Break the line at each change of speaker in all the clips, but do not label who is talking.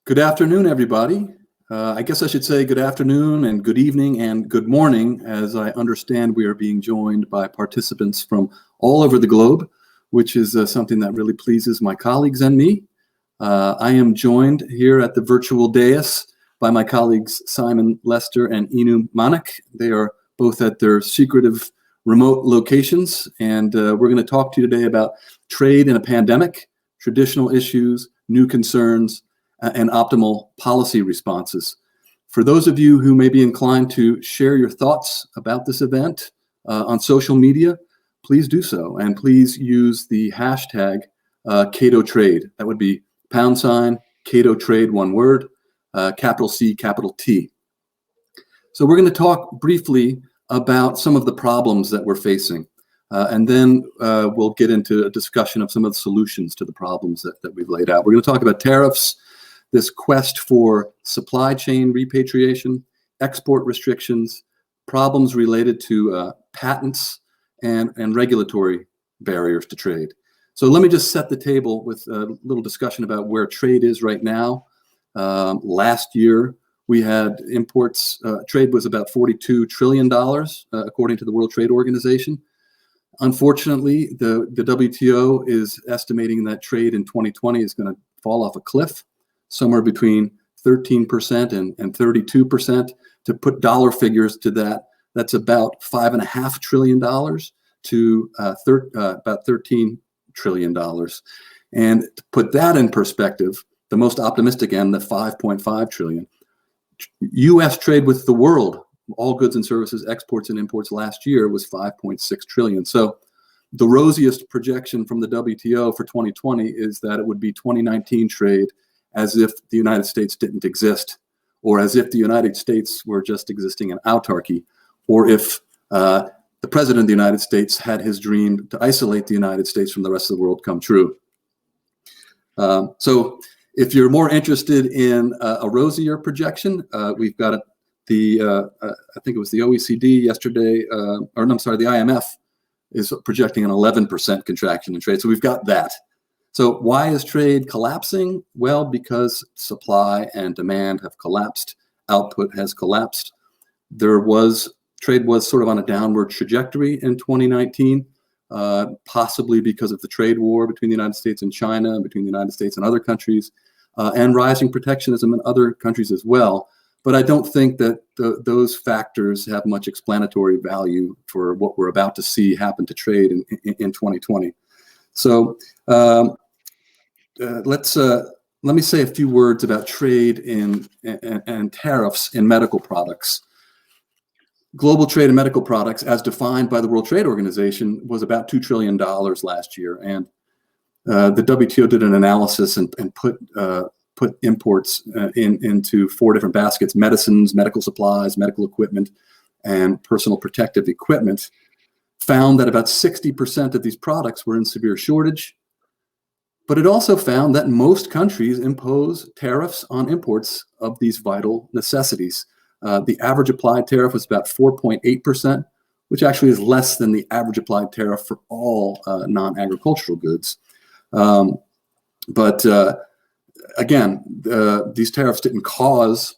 Good afternoon, everybody. I guess I should say good afternoon and good evening and good morning, as I understand we are being joined by participants from all over the globe, which is something that really pleases my colleagues and me. I am joined here at the virtual dais by my colleagues Simon Lester and Inu Manik. They are both at their secretive remote locations, and we're going to talk to you today about trade in a pandemic, traditional issues, new concerns, and optimal policy responses. For those of you who may be inclined to share your thoughts about this event on social media, please do so. And please use the hashtag Cato Trade. That would be #Cato Trade, one word, capital C, capital T. So we're going to talk briefly about some of the problems that we're facing. And then we'll get into a discussion of some of the solutions to the problems that we've laid out. We're going to talk about tariffs, this quest for supply chain repatriation, export restrictions, problems related to patents, and regulatory barriers to trade. So let me just set the table with a little discussion about where trade is right now. Last year, we had imports, trade was about $42 trillion, according to the World Trade Organization. Unfortunately, the WTO is estimating that trade in 2020 is going to fall off a cliff, somewhere between 13% and 32%. To put dollar figures to that, that's about $5.5 trillion to about $13 trillion. And to put that in perspective, the most optimistic end, the $5.5 trillion, U.S. trade with the world, all goods and services, exports and imports last year was $5.6 trillion. So the rosiest projection from the WTO for 2020 is that it would be 2019 trade as if the United States didn't exist, or as if the United States were just existing in autarky, or if the President of the United States had his dream to isolate the United States from the rest of the world come true. So if you're more interested in a rosier projection, we've got I think it was the OECD yesterday, the IMF is projecting an 11% contraction in trade. So we've got that. So why is trade collapsing? Well, because supply and demand have collapsed, output has collapsed. Trade was sort of on a downward trajectory in 2019, possibly because of the trade war between the United States and China, between the United States and other countries, and rising protectionism in other countries as well. But I don't think that those factors have much explanatory value for what we're about to see happen to trade in 2020. So let me say a few words about trade and tariffs in medical products. Global trade in medical products, as defined by the World Trade Organization, was about $2 trillion last year. And the WTO did an analysis and put imports into 4 different baskets: medicines, medical supplies, medical equipment, and personal protective equipment. Found that about 60% of these products were in severe shortage. But it also found that most countries impose tariffs on imports of these vital necessities. The average applied tariff was about 4.8%, which actually is less than the average applied tariff for all non-agricultural goods. Again, these tariffs didn't cause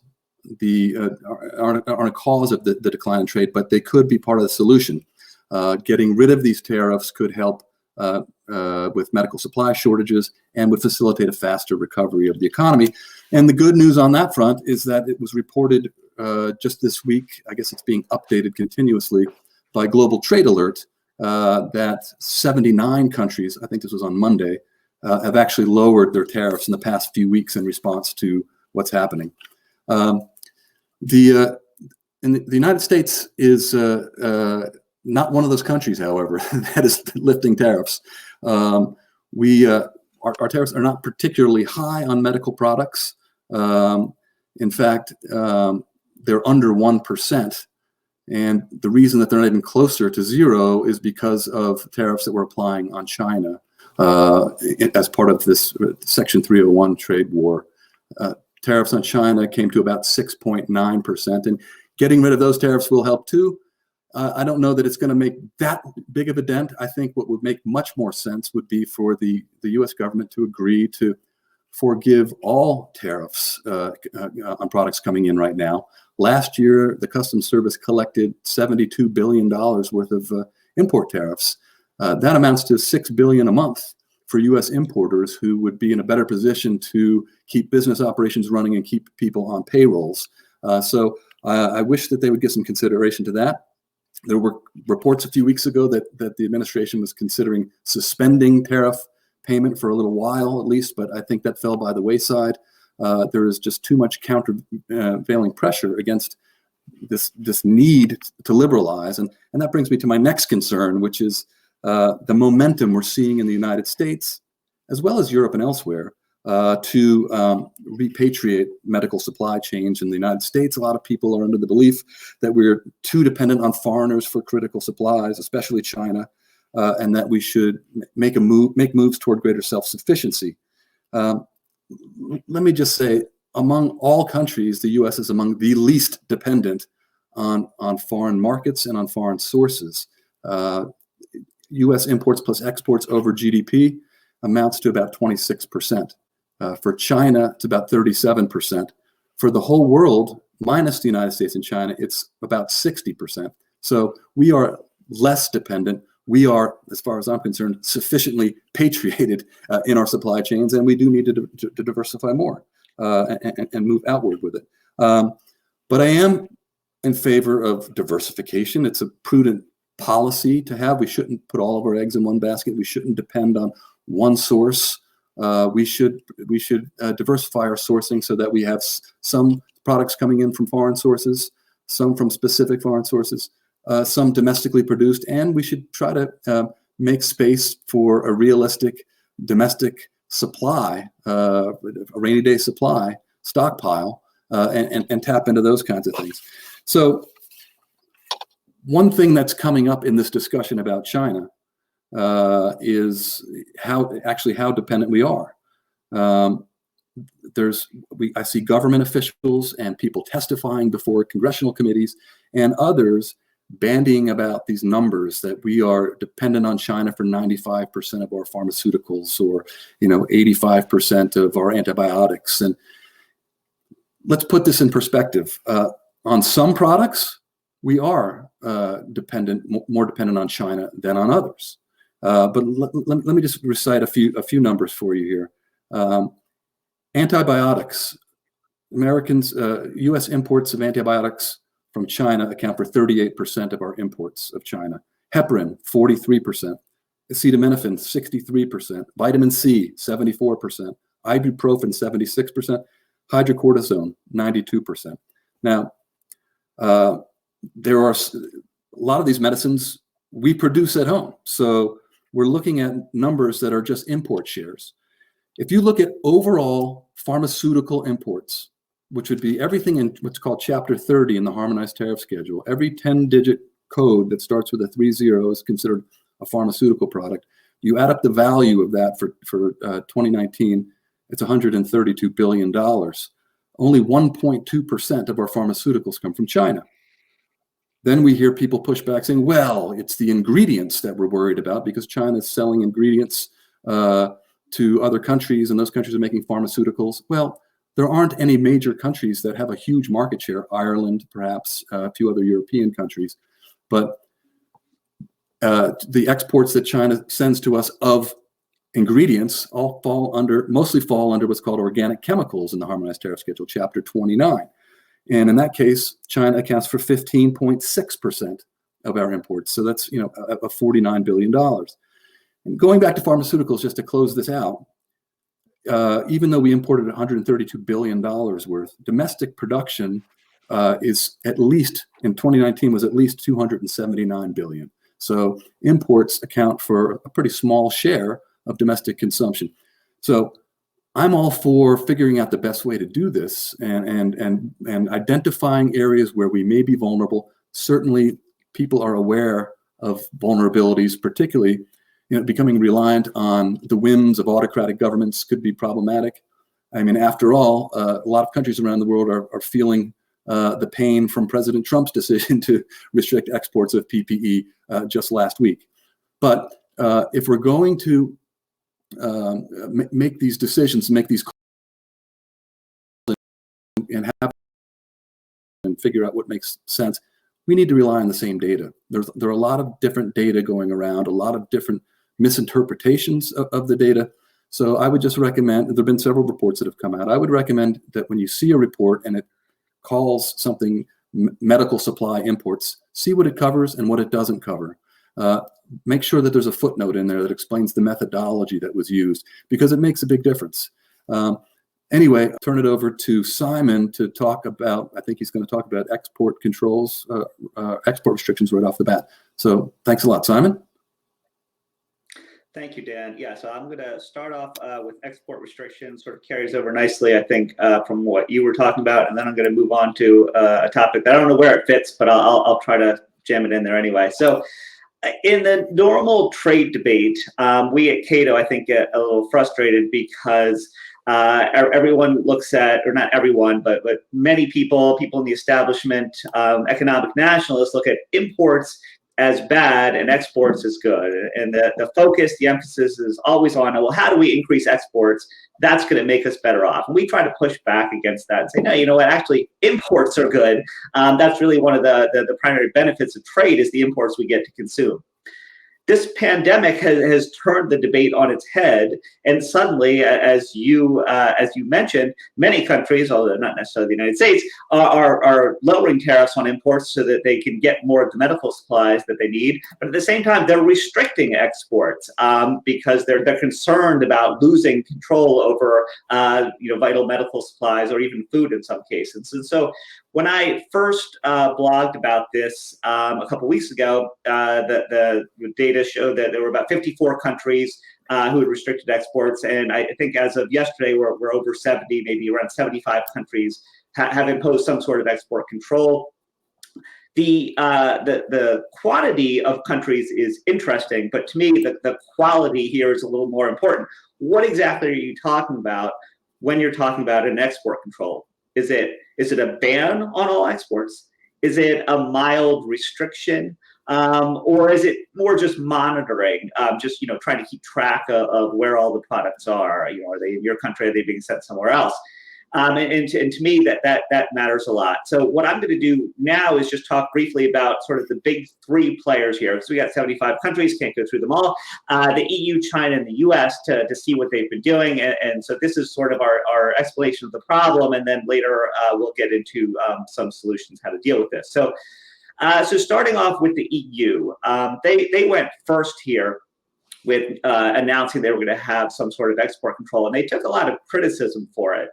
aren't a cause of the decline in trade, but they could be part of the solution. Getting rid of these tariffs could help with medical supply shortages and would facilitate a faster recovery of the economy. And the good news on that front is that it was reported just this week, I guess it's being updated continuously by Global Trade Alert, that 79 countries, I think this was on Monday, have actually lowered their tariffs in the past few weeks in response to what's happening. The United States is not one of those countries, however, that is lifting tariffs. Our tariffs are not particularly high on medical products. In fact, they're under 1%. And the reason that they're not even closer to zero is because of tariffs that we're applying on China as part of this Section 301 trade war. Tariffs on China came to about 6.9%. And getting rid of those tariffs will help too. I don't know that it's going to make that big of a dent. I think what would make much more sense would be for the U.S. government to agree to forgive all tariffs on products coming in right now. Last year, the Customs Service collected $72 billion worth of import tariffs. That amounts to $6 billion a month for U.S. importers who would be in a better position to keep business operations running and keep people on payrolls. So I wish that they would give some consideration to that. There were reports a few weeks ago that the administration was considering suspending tariff payment for a little while at least, but I think that fell by the wayside. There is just too much countervailing pressure against this need to liberalize. And that brings me to my next concern, which is the momentum we're seeing in the United States, as well as Europe and elsewhere, to repatriate medical supply chains in the United States. A lot of people are under the belief that we're too dependent on foreigners for critical supplies, especially China, and that we should make moves toward greater self-sufficiency. Let me just say, among all countries, the U.S. is among the least dependent on foreign markets and on foreign sources. U.S. imports plus exports over GDP amounts to about 26%. For China, it's about 37%. For the whole world, minus the United States and China, it's about 60%. So we are less dependent. We are, as far as I'm concerned, sufficiently patriated in our supply chains, and we do need to diversify more and move outward with it. But I am in favor of diversification. It's a prudent policy to have. We shouldn't put all of our eggs in one basket. We shouldn't depend on one source. We should diversify our sourcing so that we have some products coming in from foreign sources, some from specific foreign sources, some domestically produced, and we should try to make space for a realistic domestic supply, a rainy day supply, stockpile, and tap into those kinds of things. So one thing that's coming up in this discussion about China is how dependent we are. I see government officials and people testifying before congressional committees and others bandying about these numbers that we are dependent on China for 95% of our pharmaceuticals, or 85% of our antibiotics. And let's put this in perspective. On some products, we are more dependent on China than on others. But let me just recite a few numbers for you here. Antibiotics. U.S. imports of antibiotics from China account for 38% of our imports of China. Heparin, 43%. Acetaminophen, 63%. Vitamin C, 74%. Ibuprofen, 76%. Hydrocortisone, 92%. Now, there are a lot of these medicines we produce at home. So we're looking at numbers that are just import shares. If you look at overall pharmaceutical imports, which would be everything in what's called Chapter 30 in the Harmonized Tariff Schedule, every 10-digit code that starts with a 30 is considered a pharmaceutical product. You add up the value of that for 2019, it's $132 billion. Only 1.2% of our pharmaceuticals come from China. Then we hear people push back saying, well, it's the ingredients that we're worried about because China is selling ingredients to other countries, and those countries are making pharmaceuticals. Well, there aren't any major countries that have a huge market share. Ireland, perhaps, a few other European countries. But the exports that China sends to us of ingredients mostly fall under what's called organic chemicals in the Harmonized Tariff Schedule, Chapter 29. And in that case, China accounts for 15.6% of our imports. So that's a $49 billion. And going back to pharmaceuticals, just to close this out, even though we imported $132 billion worth, domestic production is at least, in 2019, was at least $279 billion. So imports account for a pretty small share of domestic consumption. So I'm all for figuring out the best way to do this and identifying areas where we may be vulnerable. Certainly, people are aware of vulnerabilities, particularly becoming reliant on the whims of autocratic governments could be problematic. I mean, after all, a lot of countries around the world are feeling the pain from President Trump's decision to restrict exports of PPE just last week. But if we're going to make these decisions, make these and have and figure out what makes sense, we need to rely on the same data. There are a lot of different data going around, a lot of different misinterpretations of the data. So I would just recommend, there have been several reports that have come out. I would recommend that when you see a report and it calls something medical supply imports, see what it covers and what it doesn't cover. Make sure that there's a footnote in there that explains the methodology that was used, because it makes a big difference. Anyway, I'll turn it over to Simon to talk about, I think he's going to talk about export controls, export restrictions right off the bat. So thanks a lot, Simon.
Thank you, Dan. Yeah, so I'm going to start off with export restrictions, sort of carries over nicely, I think, from what you were talking about, and then I'm going to move on to a topic that I don't know where it fits, but I'll try to jam it in there anyway. So in the normal trade debate, we at Cato, I think, get a little frustrated because everyone looks at, or not everyone, but many people in the establishment, economic nationalists, look at imports as bad and exports as good. And the focus, the emphasis is always on, well, how do we increase exports? That's going to make us better off. And we try to push back against that and say, no, you know what, actually imports are good. That's really one of the primary benefits of trade, is the imports we get to consume. This pandemic has turned the debate on its head, and suddenly, as you mentioned, many countries, although not necessarily the United States, are lowering tariffs on imports so that they can get more of the medical supplies that they need. But at the same time, they're restricting exports because they're concerned about losing control over vital medical supplies, or even food in some cases. And so, when I first blogged about this a couple weeks ago, the data showed that there were about 54 countries who had restricted exports, and I think as of yesterday, we're over 70, maybe around 75 countries have imposed some sort of export control. The quantity of countries is interesting, but to me, the quality here is a little more important. What exactly are you talking about when you're talking about an export control? Is it a ban on all exports? Is it a mild restriction? Or is it more just monitoring, just trying to keep track of where all the products are? Are they in your country? Are they being sent somewhere else? And to me, that matters a lot. So what I'm going to do now is just talk briefly about sort of the big three players here. So we got 75 countries, can't go through them all. The EU, China, and the US to see what they've been doing. And so this is sort of our explanation of the problem. And then later we'll get into some solutions how to deal with this. So starting off with the EU, they went first here with announcing they were going to have some sort of export control. And they took a lot of criticism for it.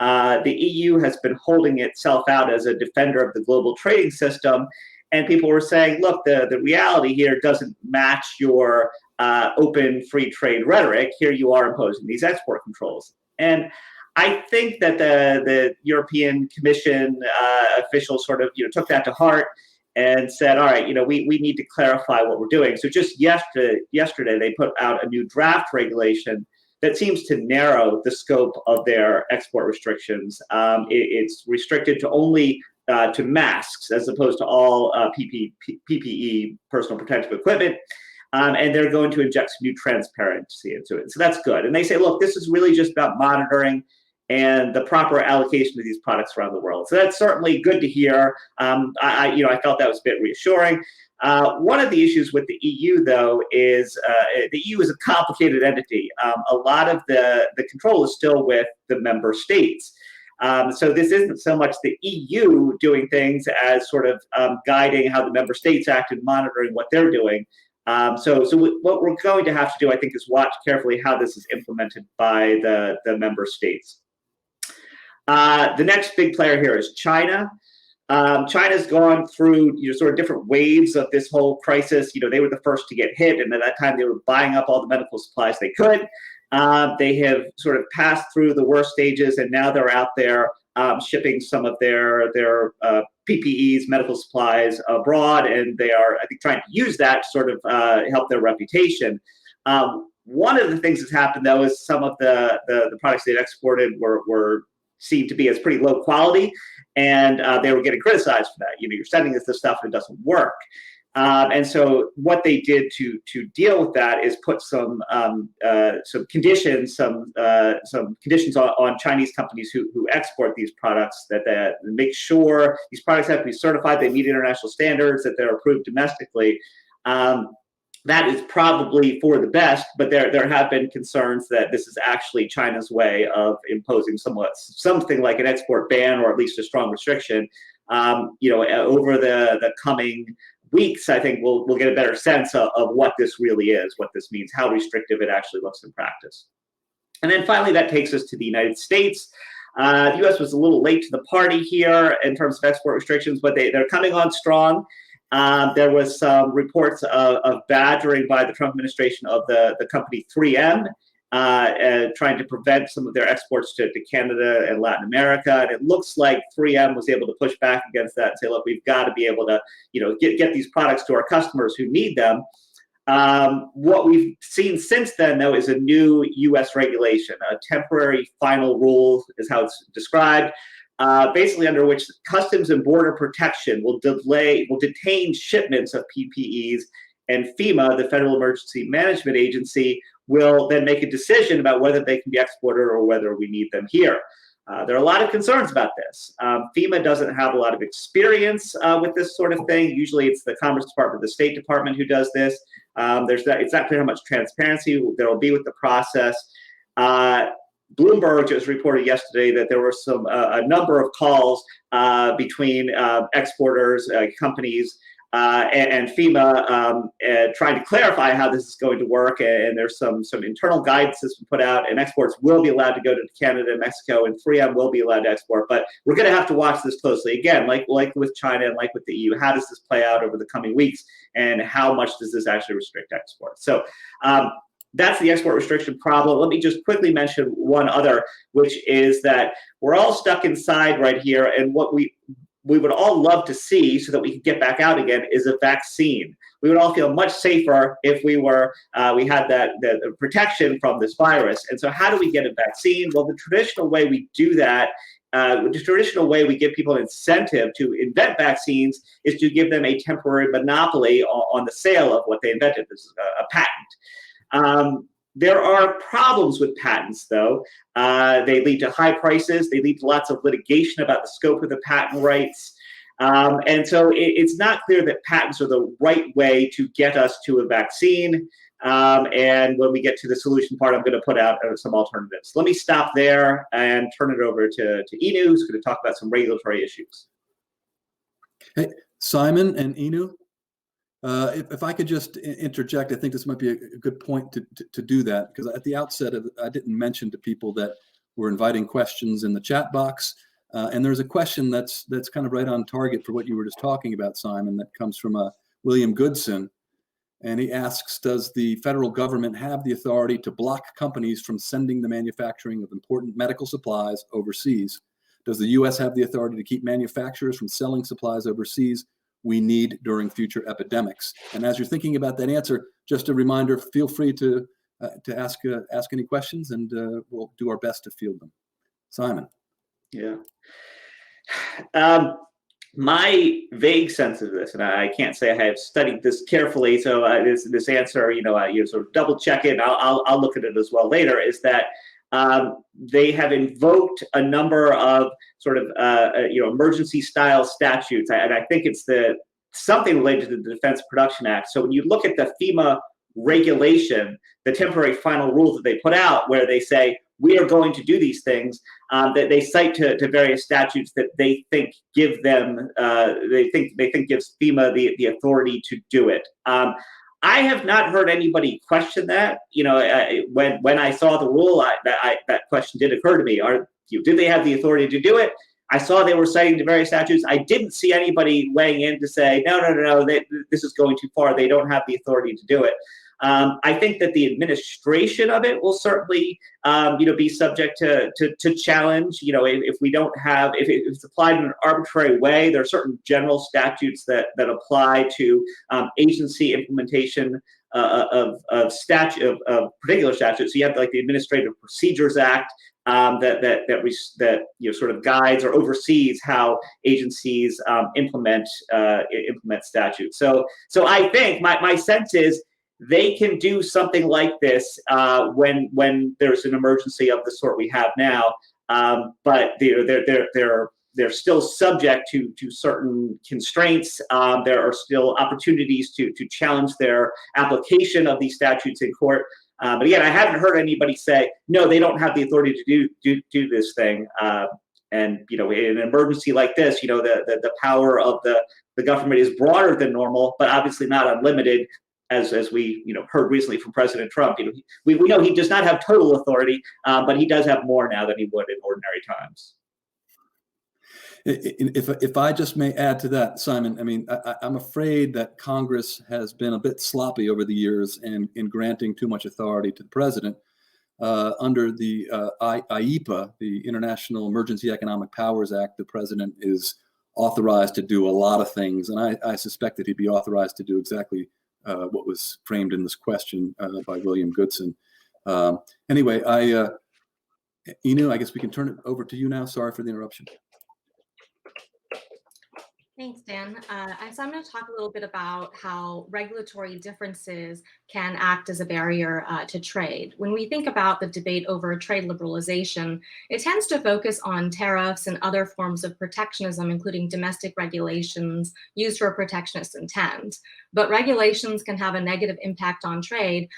The EU has been holding itself out as a defender of the global trading system, and people were saying, look, the reality here doesn't match your open free trade rhetoric. Here you are imposing these export controls. And I think that the European Commission officials sort of took that to heart and said, all right, we need to clarify what we're doing. So just yesterday they put out a new draft regulation that seems to narrow the scope of their export restrictions. It's restricted to only to masks, as opposed to all PPE, personal protective equipment. And they're going to inject some new transparency into it. So that's good. And they say, look, this is really just about monitoring and the proper allocation of these products around the world. So that's certainly good to hear. I felt that was a bit reassuring. One of the issues with the EU, though, is the EU is a complicated entity. A lot of the control is still with the member states. So this isn't so much the EU doing things as sort of guiding how the member states act and monitoring what they're doing. So what we're going to have to do, I think, is watch carefully how this is implemented by the member states. The next big player here is China. China's gone through sort of different waves of this whole crisis. They were the first to get hit, and at that time they were buying up all the medical supplies they could. They have sort of passed through the worst stages, and now they're out there shipping some of their PPEs, medical supplies abroad, and they are, I think, trying to use that to sort of help their reputation. One of the things that's happened, though, is some of the products they'd exported were seen to be as pretty low quality, and they were getting criticized for that. You're sending us this stuff and it doesn't work. And so what they did to deal with that is put some conditions on Chinese companies who export these products, that make sure these products have to be certified, they meet international standards, that they're approved domestically. That is probably for the best, but there have been concerns that this is actually China's way of imposing something like an export ban, or at least a strong restriction. Over the coming weeks, I think we'll get a better sense of what this really is, what this means, how restrictive it actually looks in practice. And then finally, that takes us to the United States. The U.S. was a little late to the party here in terms of export restrictions, but they're coming on strong. There was some reports of badgering by the Trump administration of the company 3M, trying to prevent some of their exports to Canada and Latin America. And it looks like 3M was able to push back against that and say, look, we've got to be able to get these products to our customers who need them. What we've seen since then, though, is a new U.S. regulation, a temporary final rule is how it's described, basically under which Customs and Border Protection will detain shipments of PPEs, and FEMA, the Federal Emergency Management Agency, will then make a decision about whether they can be exported or whether we need them here. There are a lot of concerns about this. FEMA doesn't have a lot of experience with this sort of thing. Usually it's the Commerce Department, the State Department who does this. It's not clear how much transparency there will be with the process. Bloomberg just reported yesterday that there were a number of calls between exporters, companies, and FEMA trying to clarify how this is going to work. And there's some internal guidance that's been put out, and exports will be allowed to go to Canada and Mexico, and 3M will be allowed to export. But we're going to have to watch this closely. Again, like with China and like with the EU, how does this play out over the coming weeks, and how much does this actually restrict export? So that's the export restriction problem. Let me just quickly mention one other, which is that we're all stuck inside right here, and what we would all love to see, so that we can get back out again, is a vaccine. We would all feel much safer if we had the protection from this virus. And so how do we get a vaccine? Well, the traditional way we do that, the traditional way we give people an incentive to invent vaccines, is to give them a temporary monopoly on the sale of what they invented. This is a patent. There are problems with patents, though. They lead to high prices. They lead to lots of litigation about the scope of the patent rights. And so it's not clear that patents are the right way to get us to a vaccine. And when we get to the solution part, I'm going to put out some alternatives. Let me stop there and turn it over to Inu, who's going to talk about some regulatory issues.
Hey, Simon and Inu. If I could just interject, I think this might be a good point to do that, because at the outset, I didn't mention to people that we're inviting questions in the chat box. And there's a question that's kind of right on target for what you were just talking about, Simon, that comes from William Goodson. And he asks, does the federal government have the authority to block companies from sending the manufacturing of important medical supplies overseas? Does the U.S. have the authority to keep manufacturers from selling supplies overseas we need during future epidemics? And as you're thinking about that answer, just a reminder, feel free to ask any questions, and we'll do our best to field them. Simon. Yeah.
My vague sense of this, and I can't say I have studied this carefully, so this answer, you sort of double check it, and I'll look at it as well later, is that they have invoked a number of sort of emergency style statutes, and I think it's something related to the Defense Production Act. So when you look at the FEMA regulation, the temporary final rules that they put out, where they say we are going to do these things, that they cite to various statutes that they think give them they think gives FEMA the authority to do it. I have not heard anybody question that. When I saw the rule, that question did occur to me. Did they have the authority to do it? I saw they were citing the various statutes. I didn't see anybody weighing in to say, no, this is going too far. They don't have the authority to do it. I think that the administration of it will certainly, be subject to challenge. If we don't have, if it's applied in an arbitrary way, there are certain general statutes that apply to agency implementation of particular statutes. So you have like the Administrative Procedures Act, that sort of guides or oversees how agencies implement statutes. So I think my sense is they can do something like this when there's an emergency of the sort we have now, but they're still subject to certain constraints. There are still opportunities to challenge their application of these statutes in court. But again, I haven't heard anybody say, no, they don't have the authority to do this thing. And in an emergency like this, the power of the government is broader than normal, but obviously not unlimited, as we heard recently from President Trump. We know he does not have total authority, but he does have more now than he would in ordinary times.
If I just may add to that, Simon, I mean, I'm afraid that Congress has been a bit sloppy over the years in granting too much authority to the president. Under the IEPA, the International Emergency Economic Powers Act, the president is authorized to do a lot of things, and I suspect that he'd be authorized to do exactly what was framed in this question by William Goodson. Anyway, Inu, I guess we can turn it over to you now. Sorry for the interruption.
Thanks, Dan. So I'm going to talk a little bit about how regulatory differences can act as a barrier to trade. When we think about the debate over trade liberalization, it tends to focus on tariffs and other forms of protectionism, including domestic regulations used for a protectionist intent. But regulations can have a negative impact on trade,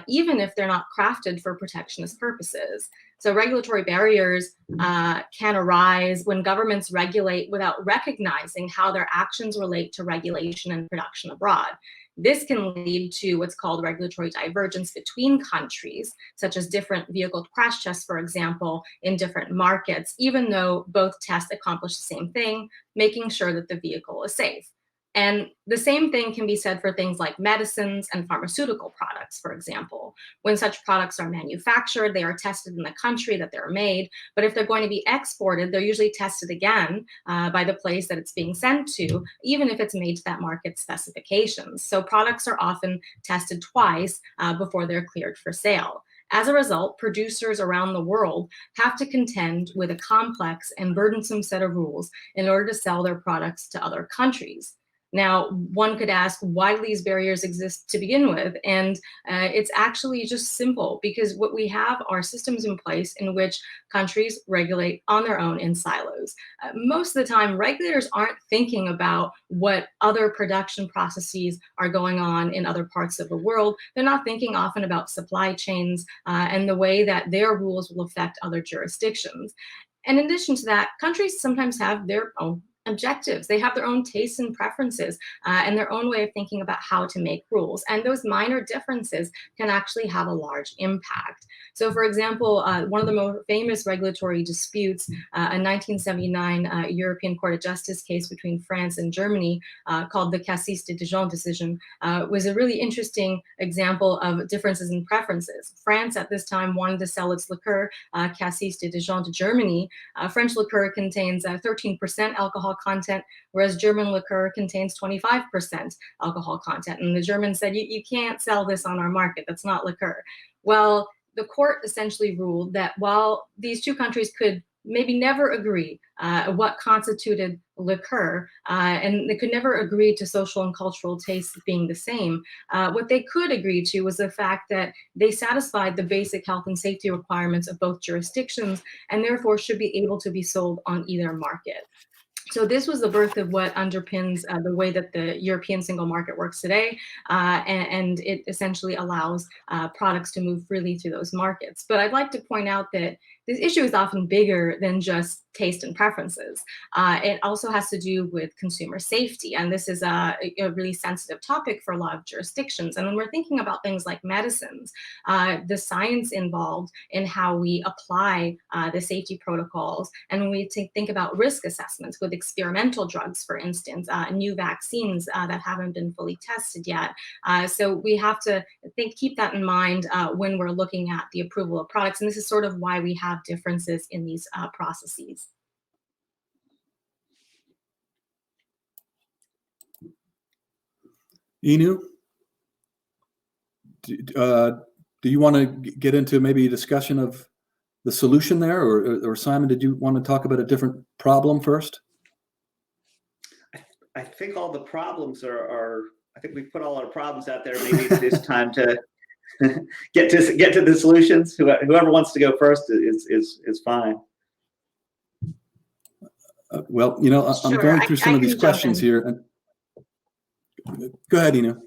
even if they're not crafted for protectionist purposes. So regulatory barriers can arise when governments regulate without recognizing how their actions relate to regulation and production abroad. This can lead to what's called regulatory divergence between countries, such as different vehicle crash tests, for example, in different markets, even though both tests accomplish the same thing, making sure that the vehicle is safe. And the same thing can be said for things like medicines and pharmaceutical products, for example. When such products are manufactured, they are tested in the country that they're made. But if they're going to be exported, they're usually tested again by the place that it's being sent to, even if it's made to that market's specifications. So products are often tested twice before they're cleared for sale. As a result, producers around the world have to contend with a complex and burdensome set of rules in order to sell their products to other countries. Now, one could ask, why do these barriers exist to begin with? And it's actually just simple, because what we have are systems in place in which countries regulate on their own in silos. Most of the time, regulators aren't thinking about what other production processes are going on in other parts of the world. They're not thinking often about supply chains and the way that their rules will affect other jurisdictions. And in addition to that, countries sometimes have their own objectives. They have their own tastes and preferences and their own way of thinking about how to make rules. And those minor differences can actually have a large impact. So for example, one of the most famous regulatory disputes, a 1979 European Court of Justice case between France and Germany called the Cassis de Dijon decision, was a really interesting example of differences in preferences. France at this time wanted to sell its liqueur, Cassis de Dijon, to Germany. French liqueur contains 13% alcohol content, whereas German liqueur contains 25% alcohol content. And the Germans said, you can't sell this on our market. That's not liqueur. Well, the court essentially ruled that while these two countries could maybe never agree what constituted liqueur, and they could never agree to social and cultural tastes being the same, what they could agree to was the fact that they satisfied the basic health and safety requirements of both jurisdictions and therefore should be able to be sold on either market. So this was the birth of what underpins the way that the European single market works today, and it essentially allows products to move freely through those markets. But I'd like to point out that this issue is often bigger than just taste and preferences. It also has to do with consumer safety, and this is a really sensitive topic for a lot of jurisdictions. And when we're thinking about things like medicines, the science involved in how we apply the safety protocols, and when we think about risk assessments with experimental drugs, for instance, new vaccines that haven't been fully tested yet. So we have to keep that in mind when we're looking at the approval of products. And this is sort of why we have differences in these processes.
Inu, do you want to get into maybe a discussion of the solution there, or Simon, did you want to talk about a different problem first?
I think all the problems are I think we've put all our problems out there. Maybe it's just time to get to the solutions. Whoever wants to go first is fine.
Well, you know, I'm
Sure,
going through some
I
of these
can jump
questions
in.
here. Go ahead, Ina.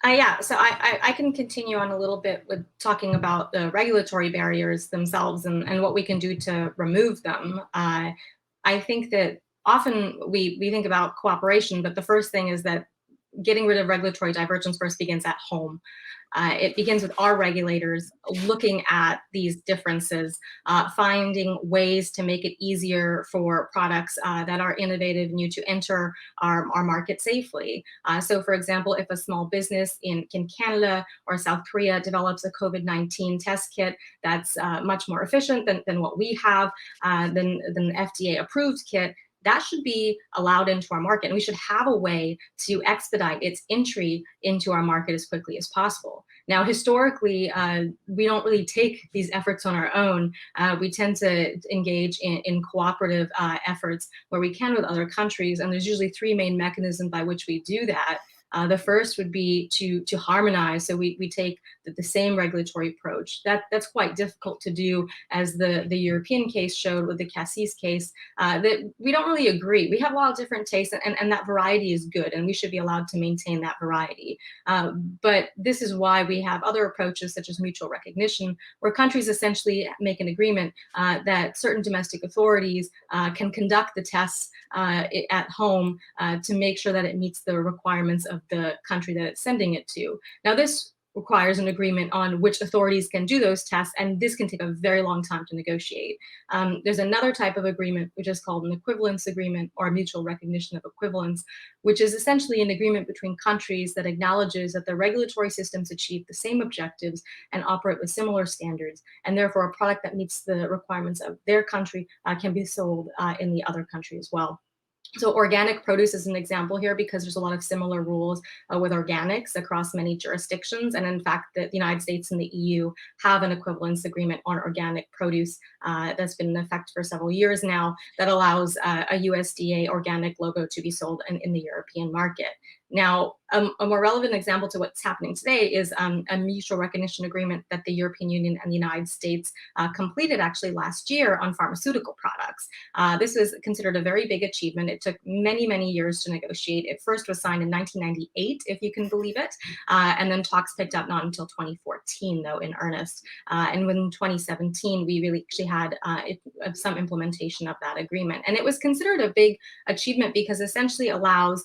Yeah, so I can continue on a little bit with talking about the regulatory barriers themselves and what we can do to remove them. I think that often we think about cooperation, but the first thing is that getting rid of regulatory divergence first begins at home. It begins with our regulators looking at these differences, finding ways to make it easier for products that are innovative, new to enter our market safely. So for example, if a small business in Canada or South Korea develops a COVID-19 test kit that's much more efficient than what we have, than the FDA approved kit, that should be allowed into our market. And we should have a way to expedite its entry into our market as quickly as possible. Now, historically, we don't really take these efforts on our own. We tend to engage in cooperative efforts where we can with other countries. And there's usually three main mechanisms by which we do that. The first would be to harmonize. So we take the same regulatory approach. That's quite difficult to do, as the European case showed with the Cassis case, that we don't really agree. We have a lot of different tastes, and that variety is good, and we should be allowed to maintain that variety. But this is why we have other approaches, such as mutual recognition, where countries essentially make an agreement that certain domestic authorities can conduct the tests at home to make sure that it meets the requirements of the country that it's sending it to. Now, this requires an agreement on which authorities can do those tests, and this can take a very long time to negotiate. There's another type of agreement, which is called an equivalence agreement, or a mutual recognition of equivalence, which is essentially an agreement between countries that acknowledges that their regulatory systems achieve the same objectives and operate with similar standards, and therefore a product that meets the requirements of their country can be sold in the other country as well. So organic produce is an example here, because there's a lot of similar rules with organics across many jurisdictions. And in fact, the United States and the EU have an equivalence agreement on organic produce that's been in effect for several years now, that allows a USDA organic logo to be sold in the European market. Now, a more relevant example to what's happening today is a mutual recognition agreement that the European Union and the United States completed actually last year on pharmaceutical products. This was considered a very big achievement. It took many, many years to negotiate. It first was signed in 1998, if you can believe it, and then talks picked up not until 2014, though, in earnest. And in 2017, we really actually had some implementation of that agreement. And it was considered a big achievement because essentially allows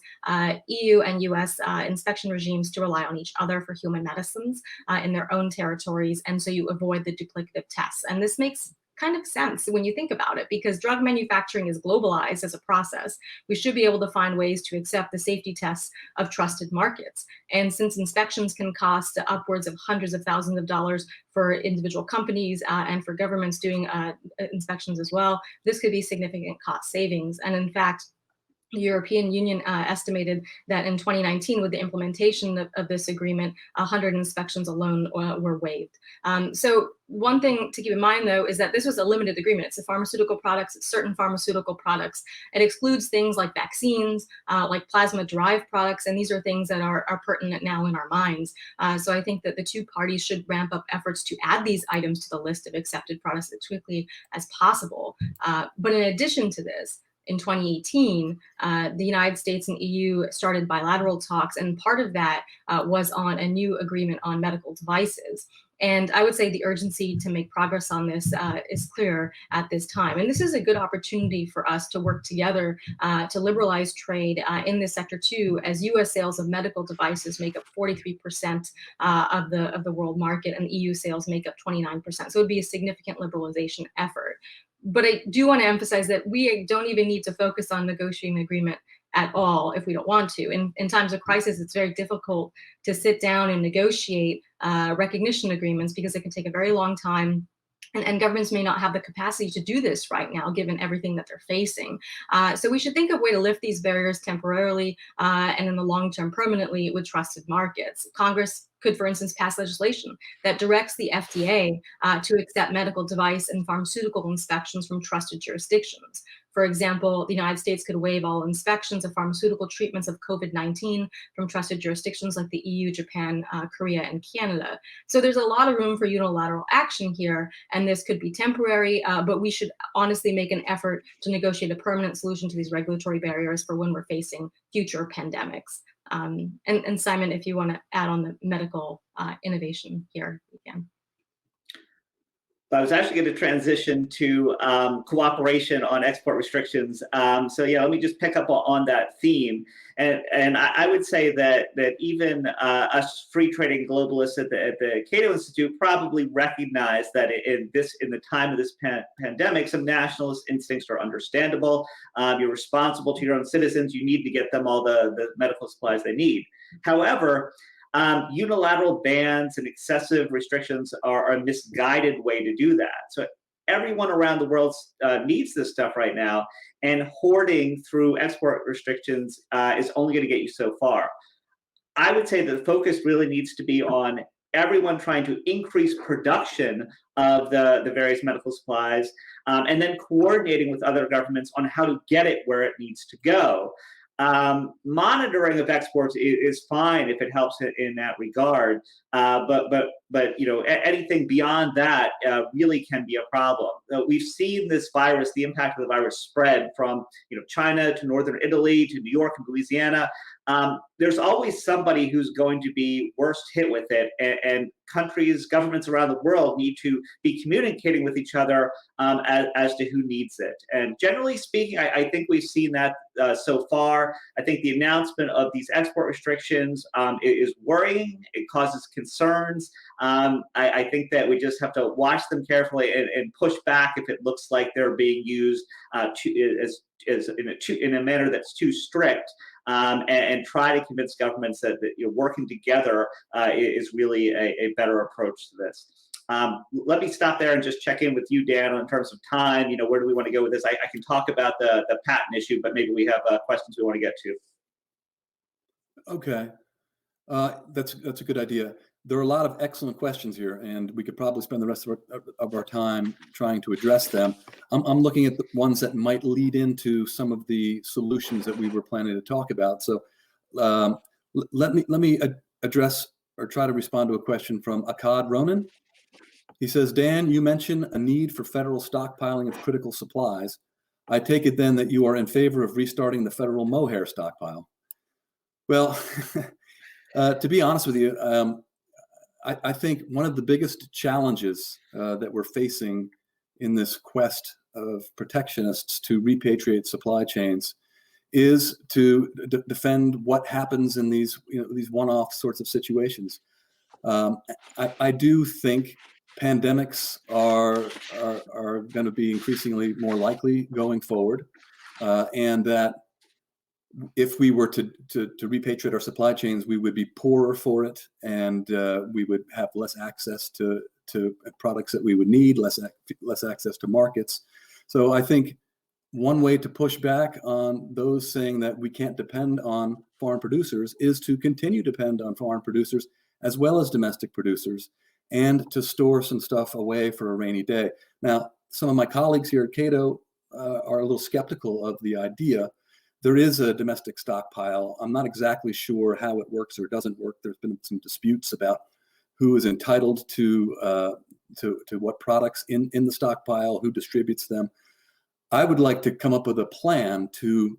EU and US inspection regimes to rely on each other for human medicines in their own territories. And so you avoid the duplicative tests. And this makes kind of sense when you think about it, because drug manufacturing is globalized as a process. We should be able to find ways to accept the safety tests of trusted markets. And since inspections can cost upwards of hundreds of thousands of dollars for individual companies and for governments doing inspections as well, this could be significant cost savings. And in fact, the European Union estimated that in 2019, with the implementation of this agreement, 100 inspections alone were waived. So one thing to keep in mind, though, is that this was a limited agreement. It's a pharmaceutical products, it's certain pharmaceutical products. It excludes things like vaccines, like plasma-derived products, and these are things that are pertinent now in our minds. So I think that the two parties should ramp up efforts to add these items to the list of accepted products as quickly as possible. But in addition to this, in 2018, the United States and EU started bilateral talks, and part of that was on a new agreement on medical devices. And I would say the urgency to make progress on this is clear at this time. And this is a good opportunity for us to work together to liberalize trade in this sector too, as US sales of medical devices make up 43% of the world market, and EU sales make up 29%. So it would be a significant liberalization effort. But I do want to emphasize that we don't even need to focus on negotiating an agreement at all if we don't want to. In times of crisis, it's very difficult to sit down and negotiate recognition agreements because it can take a very long time. And governments may not have the capacity to do this right now, given everything that they're facing. So we should think of a way to lift these barriers temporarily and in the long term permanently with trusted markets. Congress could, for instance, pass legislation that directs the FDA to accept medical device and pharmaceutical inspections from trusted jurisdictions. For example, the United States could waive all inspections of pharmaceutical treatments of COVID-19 from trusted jurisdictions like the EU, Japan, Korea, and Canada. So there's a lot of room for unilateral action here, and this could be temporary, but we should honestly make an effort to negotiate a permanent solution to these regulatory barriers for when we're facing future pandemics. And Simon, if you want to add on the medical innovation here, you can.
I was actually going to transition to cooperation on export restrictions. So yeah, let me just pick up on that theme. And I would say that even us free trading globalists at the Cato Institute probably recognize that in the time of this pandemic, some nationalist instincts are understandable. You're responsible to your own citizens. You need to get them all the medical supplies they need. However, unilateral bans and excessive restrictions are a misguided way to do that. So everyone around the world needs this stuff right now, and hoarding through export restrictions is only going to get you so far. I would say the focus really needs to be on everyone trying to increase production of the various medical supplies, and then coordinating with other governments on how to get it where it needs to go. Monitoring of exports is fine if it helps in that regard, but you know, anything beyond that really can be a problem. We've seen this virus, the impact of the virus, spread from China to northern Italy to New York and Louisiana. There's always somebody who's going to be worst hit with it, and countries, governments around the world need to be communicating with each other as to who needs it. And generally speaking, I think we've seen that so far. I think the announcement of these export restrictions is worrying. It causes concerns. I think that we just have to watch them carefully and push back if it looks like they're being used in a manner that's too strict. And try to convince governments that working together is really a better approach to this. Let me stop there and just check in with you, Dan, in terms of time. Where do we want to go with this? I can talk about the patent issue, but maybe we have questions we want to get to.
Okay, that's a good idea. There are a lot of excellent questions here, and we could probably spend the rest of our time trying to address them. I'm looking at the ones that might lead into some of the solutions that we were planning to talk about. So let me address or try to respond to a question from Akkad Ronan. He says, Dan, you mentioned a need for federal stockpiling of critical supplies. I take it then that you are in favor of restarting the federal mohair stockpile. Well, to be honest with you, I think one of the biggest challenges that we're facing in this quest of protectionists to repatriate supply chains is to defend what happens in these one-off sorts of situations. I do think pandemics are going to be increasingly more likely going forward, and that if we were to repatriate our supply chains, we would be poorer for it, and we would have less access to products that we would need, less access to markets. So I think one way to push back on those saying that we can't depend on foreign producers is to continue to depend on foreign producers as well as domestic producers, and to store some stuff away for a rainy day. Now, some of my colleagues here at Cato are a little skeptical of the idea. There is a domestic stockpile. I'm not exactly sure how it works or doesn't work. There's been some disputes about who is entitled to what products in the stockpile, who distributes them. I would like to come up with a plan to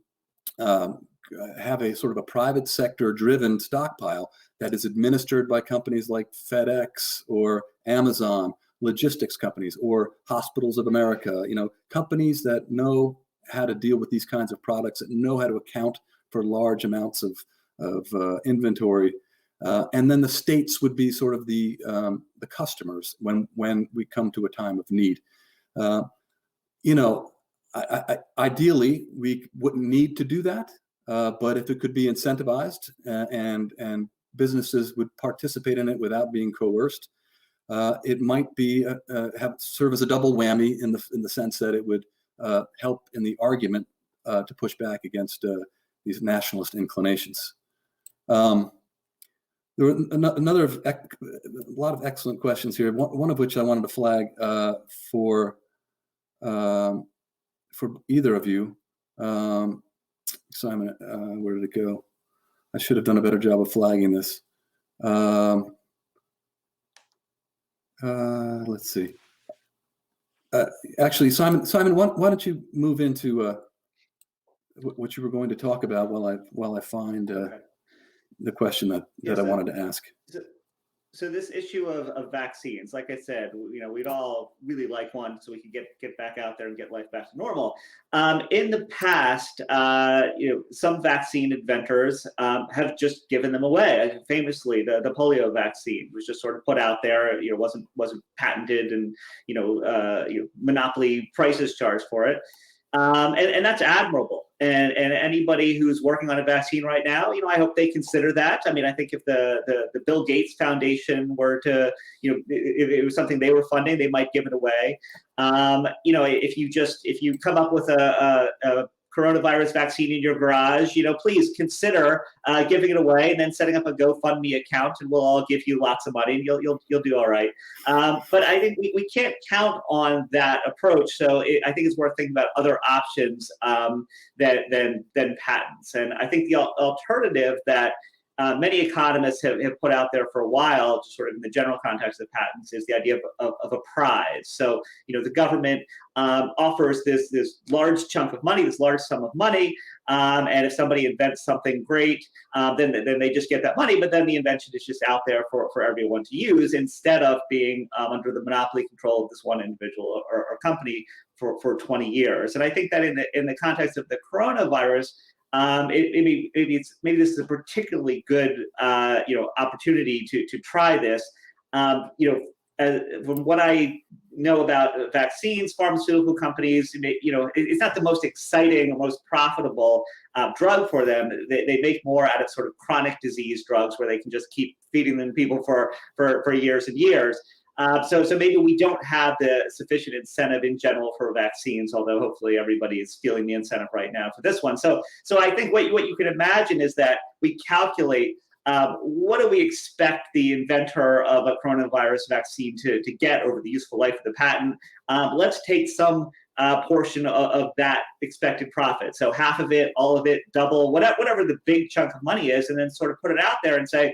have a sort of a private sector driven stockpile that is administered by companies like FedEx or Amazon, logistics companies, or Hospitals of America, companies that know how to deal with these kinds of products, that know how to account for large amounts of inventory. And then the states would be sort of the customers when we come to a time of need. Ideally, we wouldn't need to do that, but if it could be incentivized and businesses would participate in it without being coerced, it might be serve as a double whammy in the sense that it would help in the argument to push back against these nationalist inclinations. There were a lot of excellent questions here. One of which I wanted to flag for either of you. Simon, where did it go? I should have done a better job of flagging this. Let's see. Actually, Simon, why don't you move into what you were going to talk about while I find the question that I wanted to ask.
So this issue of vaccines, like I said, we'd all really like one so we could get back out there and get life back to normal. In the past, some vaccine inventors have just given them away. Famously, the polio vaccine was just sort of put out there. Wasn't patented, and monopoly prices charged for it. And that's admirable. And anybody who's working on a vaccine right now, I hope they consider that. I mean, I think if the Bill Gates Foundation were to, if it was something they were funding, they might give it away. If you come up with a coronavirus vaccine in your garage, please consider giving it away and then setting up a GoFundMe account, and we'll all give you lots of money, and you'll do all right. But I think we can't count on that approach. So I think it's worth thinking about other options than patents. And I think the alternative that many economists have put out there for a while, just sort of in the general context of patents, is the idea of a prize. So, the government offers this large chunk of money, this large sum of money, and if somebody invents something great, then they just get that money, but then the invention is just out there for everyone to use, instead of being under the monopoly control of this one individual or company for 20 years. And I think that in the context of the coronavirus, maybe this is a particularly good opportunity to try this. From what I know about vaccines, pharmaceutical companies, it's not the most exciting or most profitable drug for them. They make more out of sort of chronic disease drugs where they can just keep feeding them to people for years and years. So maybe we don't have the sufficient incentive in general for vaccines, although hopefully everybody is feeling the incentive right now for this one. So I think what you can imagine is that we calculate what do we expect the inventor of a coronavirus vaccine to get over the useful life of the patent. Let's take some portion of that expected profit. So half of it, all of it, double, whatever the big chunk of money is, and then sort of put it out there and say,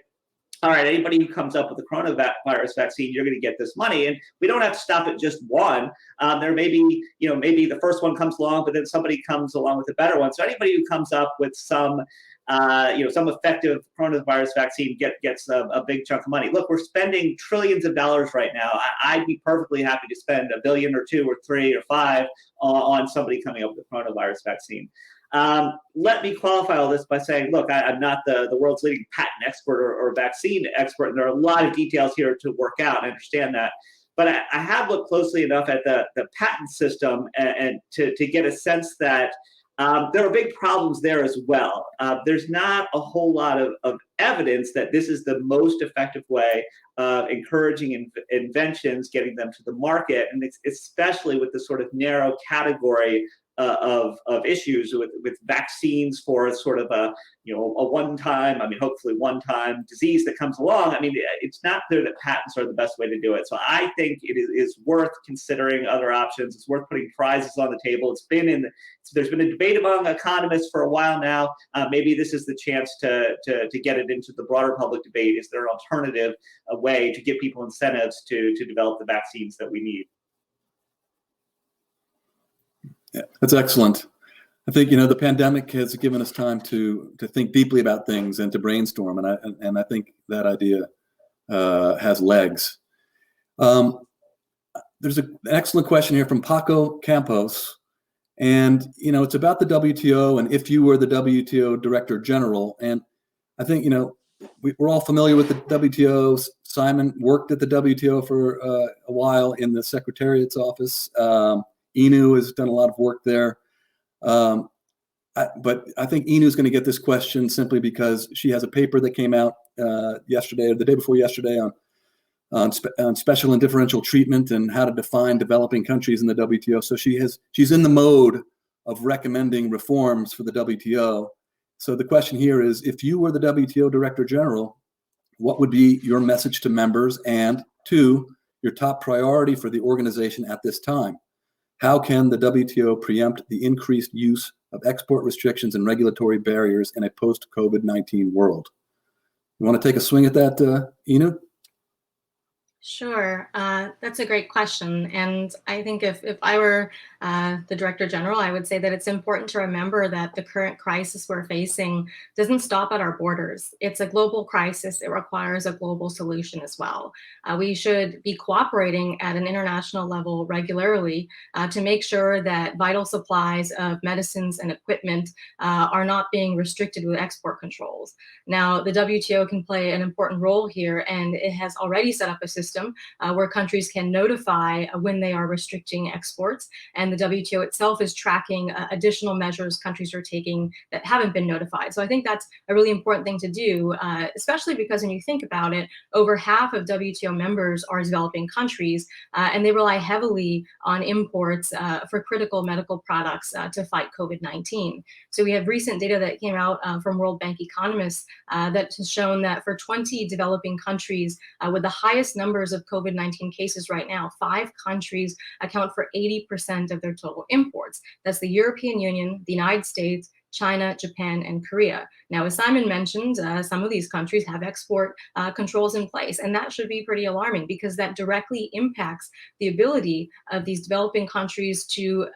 all right, anybody who comes up with a coronavirus vaccine, you're going to get this money. And we don't have to stop at just one. There may be, maybe the first one comes along, but then somebody comes along with a better one. So anybody who comes up with some effective coronavirus vaccine gets a big chunk of money. Look, we're spending trillions of dollars right now. I'd be perfectly happy to spend $1 billion or $2 or $3 or $5 on somebody coming up with a coronavirus vaccine. Let me qualify all this by saying, look, I'm not the world's leading patent expert or vaccine expert, and there are a lot of details here to work out. I understand that. But I have looked closely enough at the patent system and to get a sense that there are big problems there as well. There's not a whole lot of evidence that this is the most effective way of encouraging inventions, getting them to the market, and it's especially with the sort of narrow category of issues with vaccines for sort of a one-time, hopefully one-time disease that comes along. It's not clear that patents are the best way to do it. So I think it is worth considering other options. It's worth putting prizes on the table. There's been a debate among economists for a while now. Maybe this is the chance to get it into the broader public debate. Is there an alternative, a way to give people incentives to develop the vaccines that we need?
Yeah, that's excellent. I think the pandemic has given us time to think deeply about things and to brainstorm, and I think that idea has legs. There's an excellent question here from Paco Campos, and it's about the WTO and if you were the WTO Director General. And I think we're all familiar with the WTO. Simon worked at the WTO for a while in the Secretariat's office. Inu has done a lot of work there. But I think Inu is going to get this question simply because she has a paper that came out yesterday or the day before yesterday on on special and differential treatment and how to define developing countries in the WTO. So she's in the mode of recommending reforms for the WTO. So the question here is, if you were the WTO Director General, what would be your message to members? And two, your top priority for the organization at this time? How can the WTO preempt the increased use of export restrictions and regulatory barriers in a post-COVID-19 world? You want to take a swing at that, Inu?
Sure, that's a great question. And I think if I were the Director General, I would say that it's important to remember that the current crisis we're facing doesn't stop at our borders. It's a global crisis. It requires a global solution as well. We should be cooperating at an international level regularly to make sure that vital supplies of medicines and equipment are not being restricted with export controls. Now, the WTO can play an important role here, and it has already set up a system where countries can notify when they are restricting exports, and the WTO itself is tracking additional measures countries are taking that haven't been notified. So I think that's a really important thing to do, especially because when you think about it, over half of WTO members are developing countries, and they rely heavily on imports for critical medical products to fight COVID-19. So we have recent data that came out from World Bank economists that has shown that for 20 developing countries with the highest numbers of COVID-19 cases right now, 5 countries account for 80% of their total imports. That's the European Union, the United States, China, Japan, and Korea. Now, as Simon mentioned, some of these countries have export controls in place, and that should be pretty alarming because that directly impacts the ability of these developing countries to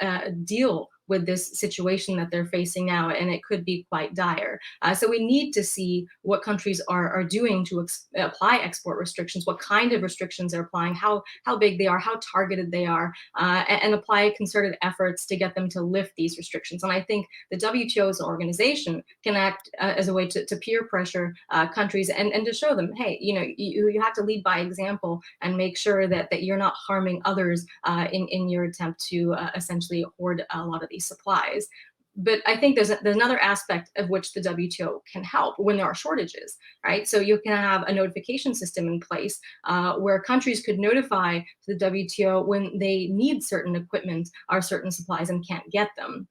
deal with this situation that they're facing now, and it could be quite dire. So we need to see what countries are doing to apply export restrictions, what kind of restrictions they're applying, how big they are, how targeted they are, and apply concerted efforts to get them to lift these restrictions. And I think the WTO as an organization can act as a way to peer pressure countries and to show them, hey, you have to lead by example and make sure that you're not harming others in your attempt to essentially hoard a lot of these supplies. But I think there's another aspect of which the WTO can help when there are shortages, right? So you can have a notification system in place where countries could notify the WTO when they need certain equipment or certain supplies and can't get them.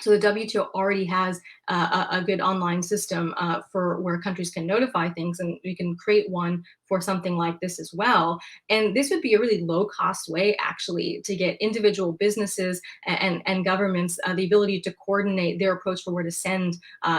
So the WTO already has a good online system for where countries can notify things, and we can create one for something like this as well. And this would be a really low-cost way, actually, to get individual businesses and governments the ability to coordinate their approach for where to send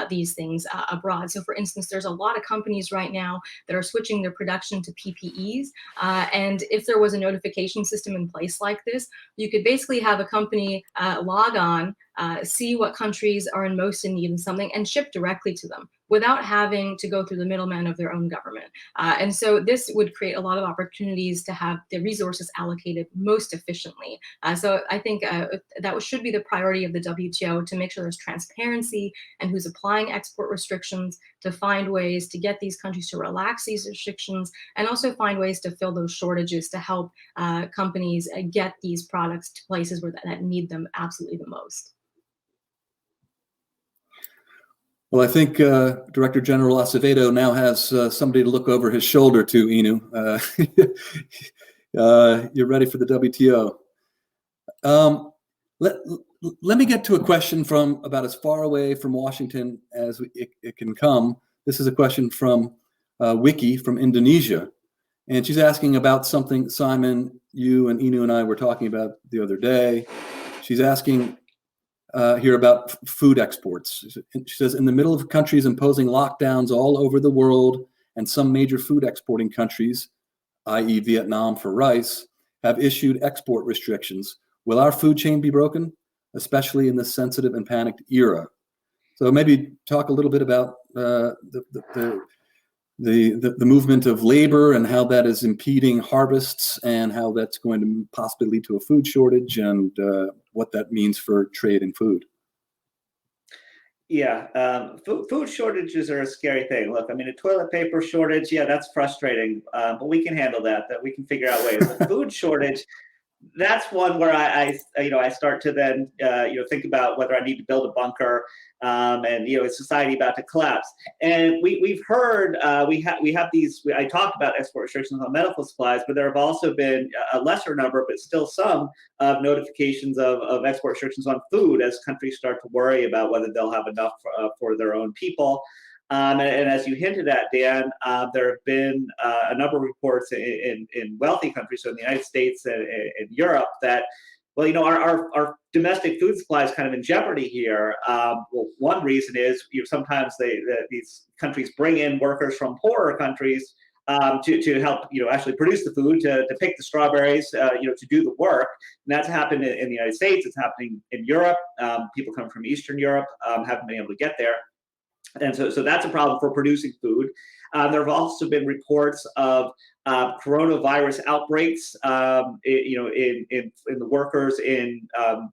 these things abroad. So, for instance, there's a lot of companies right now that are switching their production to PPEs. And if there was a notification system in place like this, you could basically have a company log on, see what countries are in most in need of something, and ship directly to them without having to go through the middleman of their own government. And so this would create a lot of opportunities to have the resources allocated most efficiently. So I think that should be the priority of the WTO, to make sure there's transparency and who's applying export restrictions, to find ways to get these countries to relax these restrictions, and also find ways to fill those shortages to help companies get these products to places where that need them absolutely the most.
Well, I think Director General Acevedo now has somebody to look over his shoulder to, Inu. You're ready for the WTO. Let me get to a question from about as far away from Washington as it can come. This is a question from Wiki from Indonesia. And she's asking about something, Simon, you and Inu and I were talking about the other day. She's asking here about food exports. She says, in the middle of countries imposing lockdowns all over the world, and some major food exporting countries, i.e. Vietnam for rice, have issued export restrictions. Will our food chain be broken, especially in this sensitive and panicked era? So maybe talk a little bit about the movement of labor and how that is impeding harvests, and how that's going to possibly lead to a food shortage, and what that means for trade in food.
Yeah, food shortages are a scary thing. Look, I mean, a toilet paper shortage, yeah, that's frustrating, but we can handle that. We can figure out ways. The food shortage, that's one where I start to then think about whether I need to build a bunker, and is society about to collapse? And we've heard we have these. I talked about export restrictions on medical supplies, but there have also been a lesser number, but still some of notifications of export restrictions on food as countries start to worry about whether they'll have enough for their own people. And as you hinted at, Dan, there have been a number of reports in wealthy countries, so in the United States and Europe, that, well, our domestic food supply is kind of in jeopardy here. Well, one reason is sometimes these countries bring in workers from poorer countries to help actually produce the food, to pick the strawberries, to do the work. And that's happened in the United States. It's happening in Europe. People coming from Eastern Europe haven't been able to get there. And so that's a problem for producing food. There have also been reports of coronavirus outbreaks, in the workers in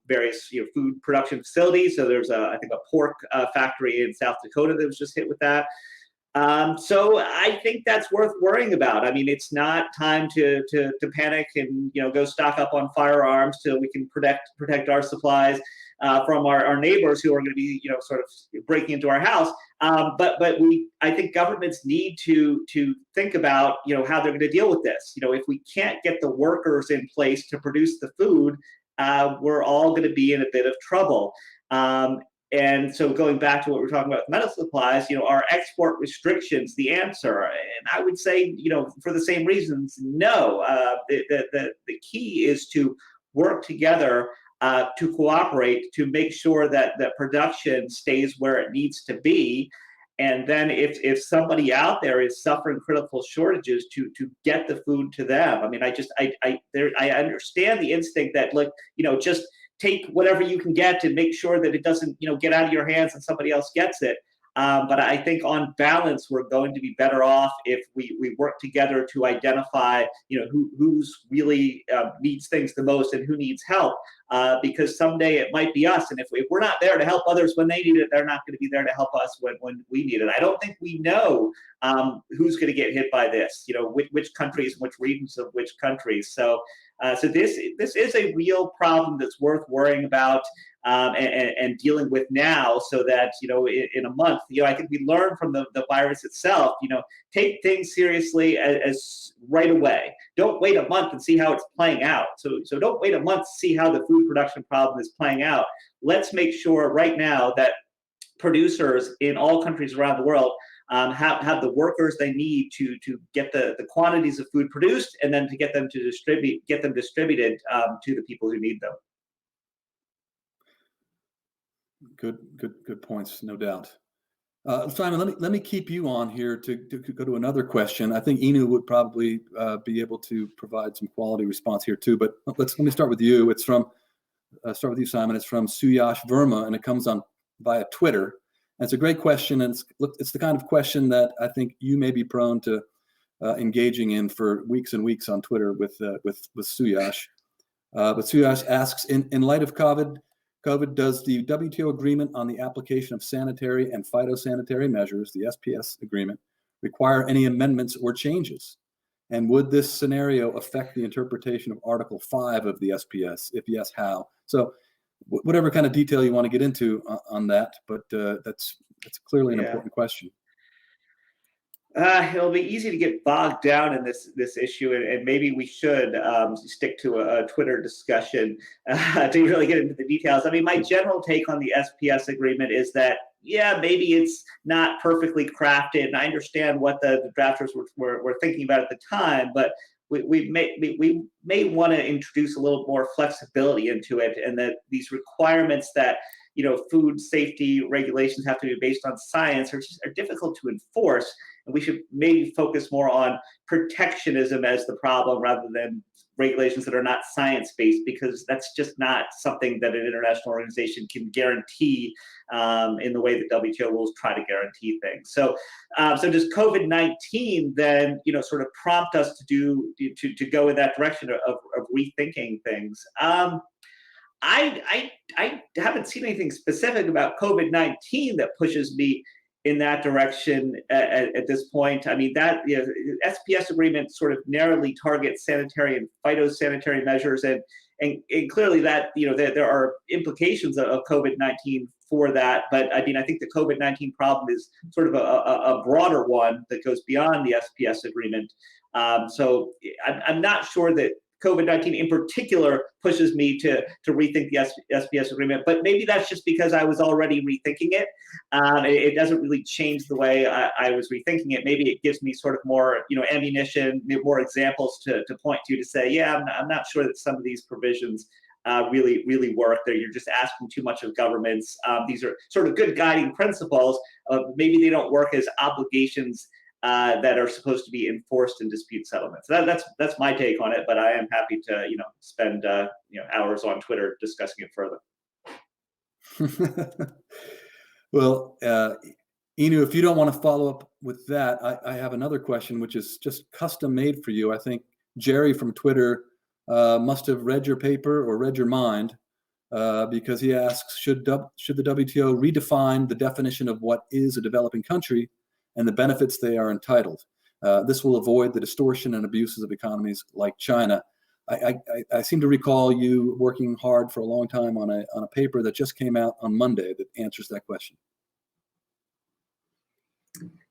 various food production facilities. So there's I think a pork factory in South Dakota that was just hit with that. So I think that's worth worrying about. I mean, it's not time to panic and go stock up on firearms till we can protect our supplies from our neighbors who are going to be sort of breaking into our house. But I think governments need to think about how they're going to deal with this. If we can't get the workers in place to produce the food, we're all going to be in a bit of trouble. And so going back to what we're talking about with medical supplies, are export restrictions the answer? And I would say, for the same reasons, no. The key is to work together, to cooperate, to make sure that production stays where it needs to be. And then if somebody out there is suffering critical shortages, to get the food to them. I mean, I understand the instinct that, look, just take whatever you can get to make sure that it doesn't, get out of your hands and somebody else gets it. But I think on balance, we're going to be better off if we work together to identify, who's really needs things the most and who needs help. Because someday it might be us. And if we're not there to help others when they need it, they're not going to be there to help us when we need it. I don't think we know who's going to get hit by this, which countries, which regions of which countries. So this is a real problem that's worth worrying about and dealing with now, so that in a month, I think we learn from the virus itself. Take things seriously as right away. Don't wait a month and see how it's playing out. So don't wait a month to see how the food production problem is playing out. Let's make sure right now that producers in all countries around the world have the workers they need to get the quantities of food produced, and then to get them distributed to the people who need them.
Good points, no doubt. Simon, let me keep you on here to go to another question. I think Inu would probably be able to provide some quality response here too. But let me start with you. It's from start with you, Simon. It's from Suyash Verma, and it comes on via Twitter. And it's a great question, and it's the kind of question that I think you may be prone to engaging in for weeks and weeks on Twitter with Suyash. But Suyash asks, in light of COVID, does the WTO agreement on the application of sanitary and phytosanitary measures, the SPS agreement, require any amendments or changes? And would this scenario affect the interpretation of Article 5 of the SPS? If yes, how? So whatever kind of detail you want to get into on that, but that's clearly an important question.
It'll be easy to get bogged down in this issue, and maybe we should stick to a Twitter discussion to really get into the details. I mean, my general take on the SPS agreement is that, yeah, maybe it's not perfectly crafted, and I understand what the drafters were thinking about at the time, but we may want to introduce a little more flexibility into it, and that these requirements that food safety regulations have to be based on science are difficult to enforce. And we should maybe focus more on protectionism as the problem rather than regulations that are not science-based, because that's just not something that an international organization can guarantee in the way that WTO rules try to guarantee things. So does COVID-19 then, sort of prompt us to go in that direction of rethinking things? I haven't seen anything specific about COVID-19 that pushes me in that direction at this point. I mean, that SPS agreement sort of narrowly targets sanitary and phytosanitary measures, and clearly that that there are implications of COVID-19 for that. But I mean, I think the COVID-19 problem is sort of a broader one that goes beyond the SPS agreement. So I'm not sure that COVID-19 in particular pushes me to rethink the SPS agreement, but maybe that's just because I was already rethinking it. It doesn't really change the way I was rethinking it. Maybe it gives me sort of more, ammunition, more examples to point to say, yeah, I'm not sure that some of these provisions really work. You're just asking too much of governments. These are sort of good guiding principles. Maybe they don't work as obligations that are supposed to be enforced in dispute settlements. So that's my take on it, but I am happy to spend hours on Twitter discussing it further.
Well, Inu, if you don't want to follow up with that, I have another question, which is just custom made for you. I think Jerry from Twitter must have read your paper or read your mind, because he asks, should the WTO redefine the definition of what is a developing country and the benefits they are entitled? This will avoid the distortion and abuses of economies like China. I seem to recall you working hard for a long time on a paper that just came out on Monday that answers that question.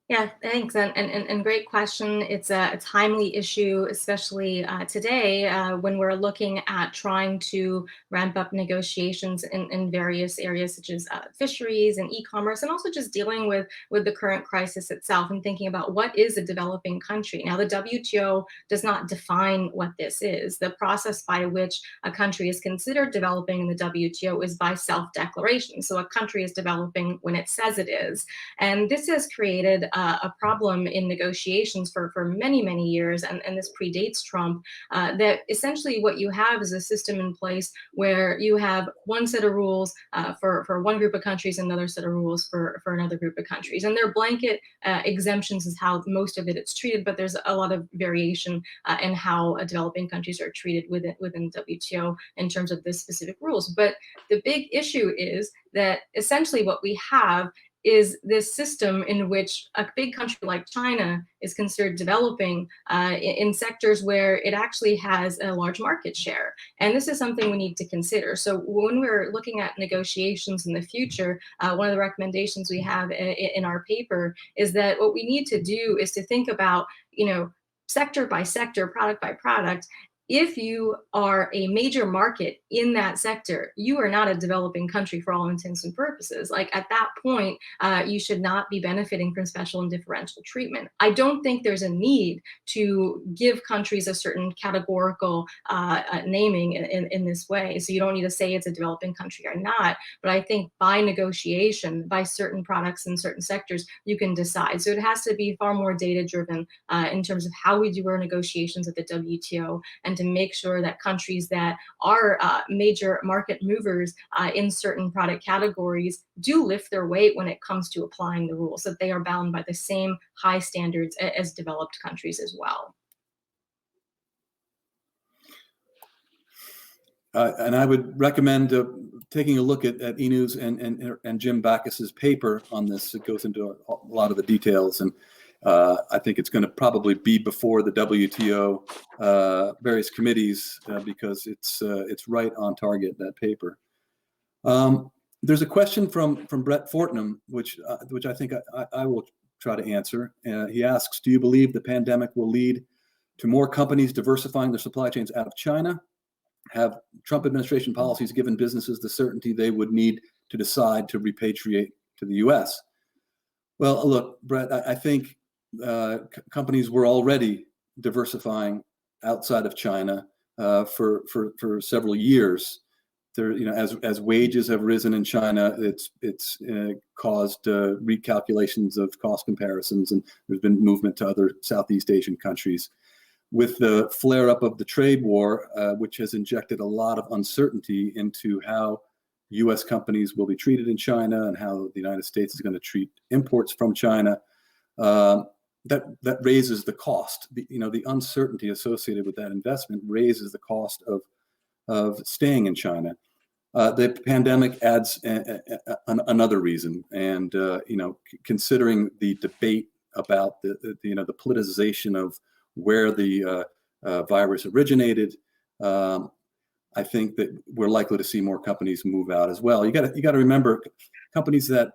Yeah, thanks, and great question. It's a timely issue, especially today when we're looking at trying to ramp up negotiations in various areas such as fisheries and e-commerce, and also just dealing with the current crisis itself and thinking about what is a developing country. Now, the WTO does not define what this is. The process by which a country is considered developing in the WTO is by self-declaration. So a country is developing when it says it is, and this has created a problem in negotiations for many years, and this predates Trump, that essentially what you have is a system in place where you have one set of rules for one group of countries, another set of rules for another group of countries. And they're blanket exemptions is how most of it's treated, but there's a lot of variation in how developing countries are treated within WTO in terms of the specific rules. But the big issue is that essentially what we have is this system in which a big country like China is considered developing in sectors where it actually has a large market share. And this is something we need to consider. So when we're looking at negotiations in the future, one of the recommendations we have in our paper is that what we need to do is to think about, sector by sector, product by product. If you are a major market in that sector, you are not a developing country for all intents and purposes. Like at that point, you should not be benefiting from special and differential treatment. I don't think there's a need to give countries a certain categorical naming in this way. So you don't need to say it's a developing country or not. But I think by negotiation, by certain products in certain sectors, you can decide. So it has to be far more data driven in terms of how we do our negotiations at the WTO, and to make sure that countries that are major market movers in certain product categories do lift their weight when it comes to applying the rules, that they are bound by the same high standards as developed countries as well.
And I would recommend taking a look at Inu's and Jim Backus's paper on this. It goes into a lot of the details, and I think it's going to probably be before the WTO various committees because it's right on target, that paper. There's a question from Brett Fortnum, which I think I will try to answer. He asks, do you believe the pandemic will lead to more companies diversifying their supply chains out of China? Have Trump administration policies given businesses the certainty they would need to decide to repatriate to the U.S.? Well, look, Brett, I think companies were already diversifying outside of China for several years. There, as wages have risen in China, it's caused recalculations of cost comparisons, and there's been movement to other Southeast Asian countries. With the flare-up of the trade war, which has injected a lot of uncertainty into how U.S. companies will be treated in China and how the United States is going to treat imports from China, that raises the cost. The uncertainty associated with that investment raises the cost of staying in China. The pandemic adds another reason, and considering the debate about the politicization of where the virus originated, I think that we're likely to see more companies move out as well. You got to remember, companies that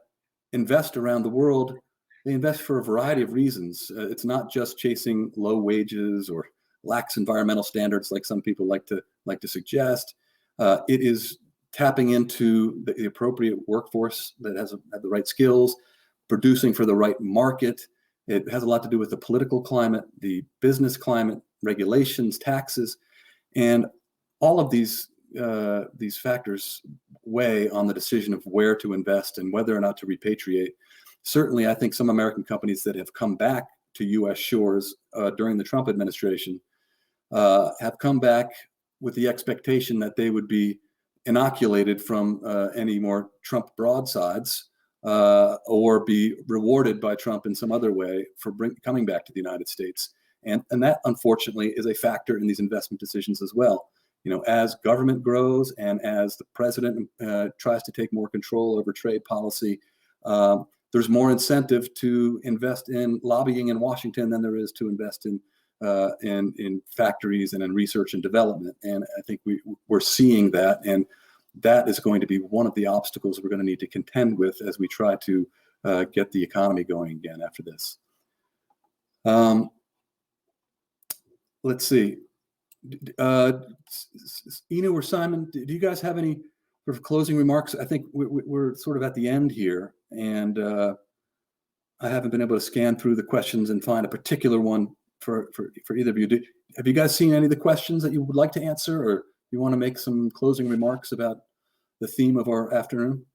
invest around the world, they invest for a variety of reasons. It's not just chasing low wages or lax environmental standards like some people like to suggest. It is tapping into the appropriate workforce that has the right skills, producing for the right market. It has a lot to do with the political climate, the business climate, regulations, taxes, and all of these factors weigh on the decision of where to invest and whether or not to repatriate. Certainly, I think some American companies that have come back to U.S. shores during the Trump administration have come back with the expectation that they would be inoculated from any more Trump broadsides or be rewarded by Trump in some other way for coming back to the United States. And that, unfortunately, is a factor in these investment decisions as well. As government grows and as the president tries to take more control over trade policy, there's more incentive to invest in lobbying in Washington than there is to invest in factories and in research and development. And I think we're seeing that, and that is going to be one of the obstacles we're going to need to contend with as we try to get the economy going again after this. Let's see. Inu or Simon, do you guys have any sort of closing remarks? I think we're sort of at the end here, and I haven't been able to scan through the questions and find a particular one for either of you. Have you guys seen any of the questions that you would like to answer, or you want to make some closing remarks about the theme of our afternoon?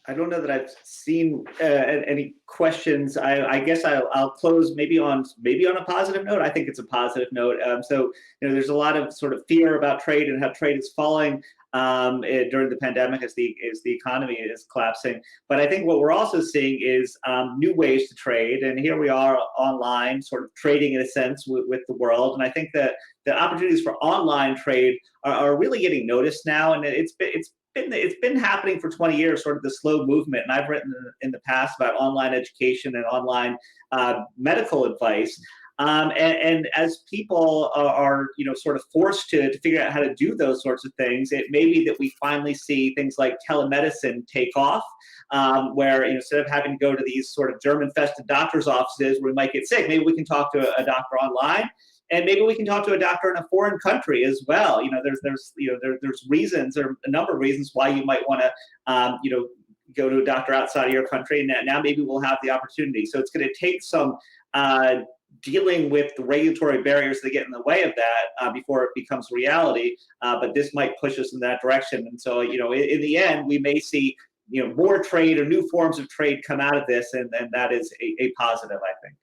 I don't know that I've seen any questions. I guess I'll close maybe on a positive note. I think it's a positive note. So there's a lot of sort of fear about trade and how trade is falling during the pandemic as the economy is collapsing. But I think what we're also seeing is new ways to trade, and here we are online, sort of trading in a sense with the world. And I think that the opportunities for online trade are really getting noticed now, and it's been happening for 20 years, sort of the slow movement. And I've written in the past about online education and online medical advice. And as people are sort of forced to figure out how to do those sorts of things, it may be that we finally see things like telemedicine take off, where instead of having to go to these sort of germ-infested doctors' offices where we might get sick, maybe we can talk to a doctor online. And maybe we can talk to a doctor in a foreign country as well. There's reasons, or a number of reasons why you might want to, go to a doctor outside of your country. And now maybe we'll have the opportunity. So it's going to take some dealing with the regulatory barriers that get in the way of that before it becomes reality. But this might push us in that direction. And so, in the end, we may see, more trade or new forms of trade come out of this, and that is a positive, I think.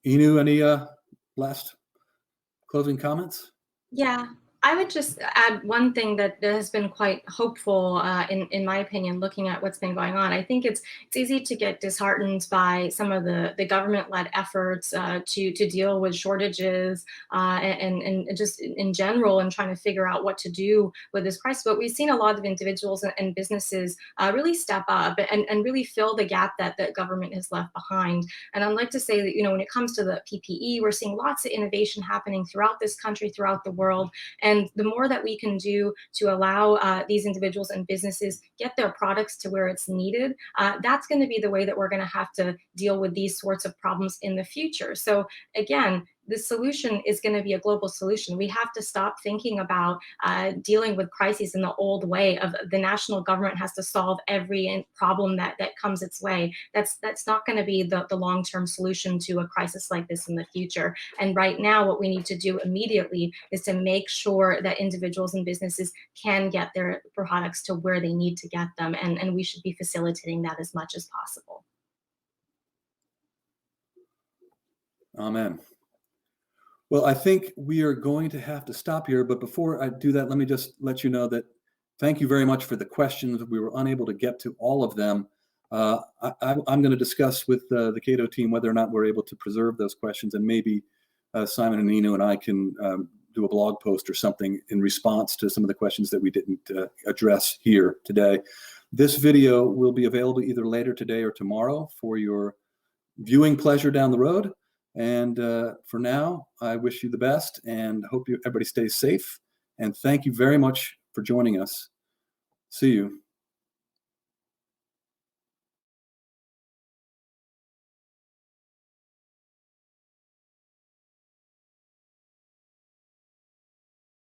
Inu, any last closing comments?
Yeah, I would just add one thing that has been quite hopeful, in my opinion, looking at what's been going on. I think it's easy to get disheartened by some of the government-led efforts to deal with shortages and just in general, and trying to figure out what to do with this crisis. But we've seen a lot of individuals and businesses really step up and really fill the gap that the government has left behind. And I'd like to say that, when it comes to the PPE, we're seeing lots of innovation happening throughout this country, throughout the world. And the more that we can do to allow these individuals and businesses get their products to where it's needed, that's going to be the way that we're going to have to deal with these sorts of problems in the future. So again, the solution is going to be a global solution. We have to stop thinking about dealing with crises in the old way of the national government has to solve every problem that comes its way. That's not going to be the long-term solution to a crisis like this in the future. And right now, what we need to do immediately is to make sure that individuals and businesses can get their products to where they need to get them. And we should be facilitating that as much as possible.
Amen. Well, I think we are going to have to stop here. But before I do that, let me just let you know that thank you very much for the questions. We were unable to get to all of them. I'm going to discuss with the Cato team whether or not we're able to preserve those questions and maybe Simon and Nino and I can do a blog post or something in response to some of the questions that we didn't address here today. This video will be available either later today or tomorrow for your viewing pleasure down the road. And for now, I wish you the best and hope everybody stays safe. And thank you very much for joining us. See you.